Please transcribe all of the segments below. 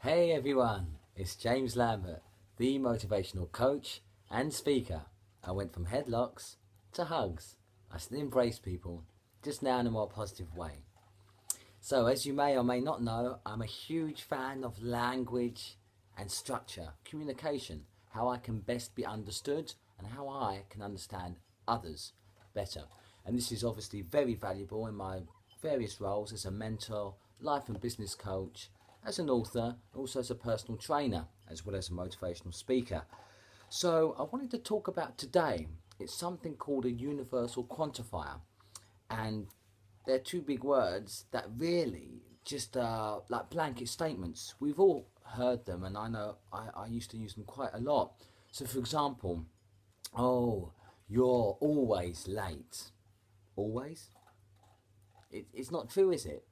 Hey everyone, it's James Lambert, the motivational coach and speaker. I went from headlocks to hugs. I still embrace people, just now in a more positive way. So, as you may or may not know, I'm a huge fan of language and structure, communication, how I can best be understood and how I can understand others better. And this is obviously very valuable in my various roles as a mentor, life and business coach, as an author, also as a personal trainer, as well as a motivational speaker. So, I wanted to talk about today. It's something called a universal quantifier, and they're two big words that really just are like blanket statements. We've all heard them, and I know I used to use them quite a lot. So, for example, oh, you're always late. Always? It's not true, is it?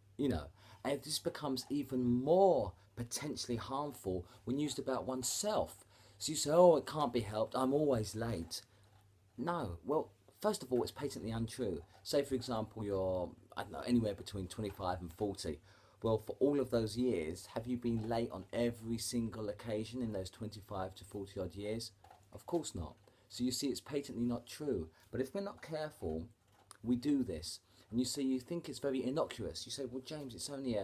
And this becomes even more potentially harmful when used about oneself. So you say, oh, it can't be helped, I'm always late. No, well, first of all, it's patently untrue. Say, for example, you're, I don't know, anywhere between 25 and 40. Well, for all of those years, have you been late on every single occasion in those 25 to 40 odd years? Of course not. So you see, it's patently not true. But if we're not careful, we do this. And you see, you think it's very innocuous. You say, well, James, it's only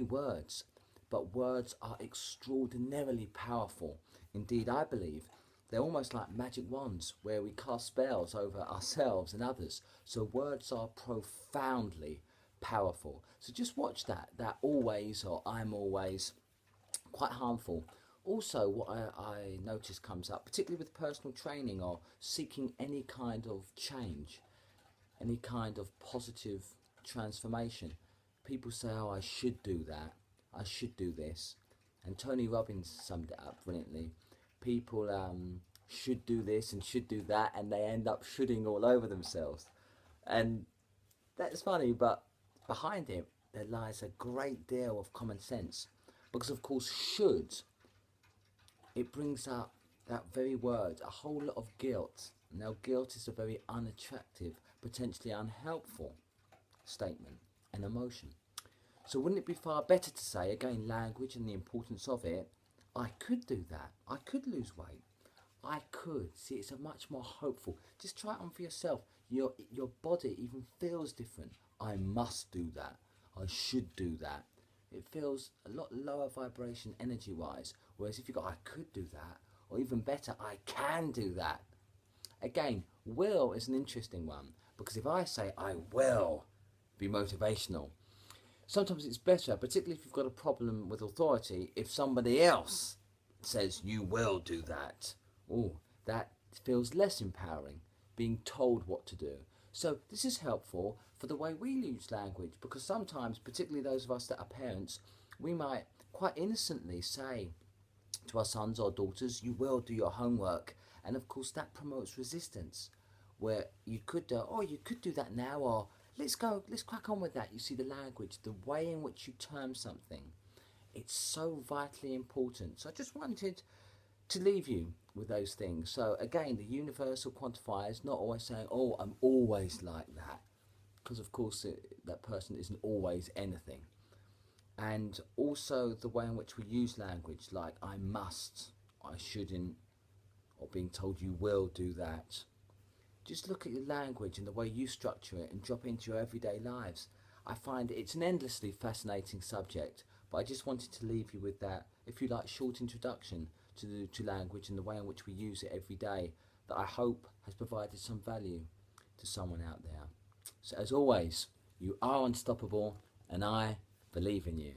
words. But words are extraordinarily powerful. Indeed, I believe they're almost like magic wands where we cast spells over ourselves and others. So words are profoundly powerful. So just watch that always or I'm always, quite harmful. Also, what I notice comes up, particularly with personal training or seeking any kind of change, any kind of positive transformation. People say, oh, I should do that, I should do this. And Tony Robbins summed it up brilliantly. People should do this and should do that, and they end up shoulding all over themselves. And that's funny, but behind it, there lies a great deal of common sense. Because, of course, should, it brings up that very word, a whole lot of guilt. Now, guilt is a very unattractive, potentially unhelpful statement and emotion. So wouldn't it be far better to say, again, language and the importance of it, I could do that, I could lose weight, I could. See, it's a much more hopeful. Just try it on for yourself. Your body even feels different. I must do that, I should do that. It feels a lot lower vibration energy wise. Whereas if you go, I could do that, or even better, I can do that. Again, will is an interesting one, because if I say I will be motivational, sometimes it's better, particularly if you've got a problem with authority, if somebody else says you will do that. Oh, that feels less empowering, being told what to do. So this is helpful for the way we use language, because sometimes, particularly those of us that are parents, we might quite innocently say to our sons or daughters, you will do your homework. And of course that promotes resistance, where you could do that now, or let's crack on with that. You see, the language, the way in which you term something, it's so vitally important. So I just wanted to leave you with those things. So again, the universal quantifier is not always saying, oh, I'm always like that, because of course that person isn't always anything. And also the way in which we use language, like I must, I shouldn't, or being told you will do that. Just look at your language and the way you structure it and drop it into your everyday lives. I find it's an endlessly fascinating subject, but I just wanted to leave you with that, if you like, short introduction to language and the way in which we use it every day, that I hope has provided some value to someone out there. So as always, you are unstoppable, and I believe in you.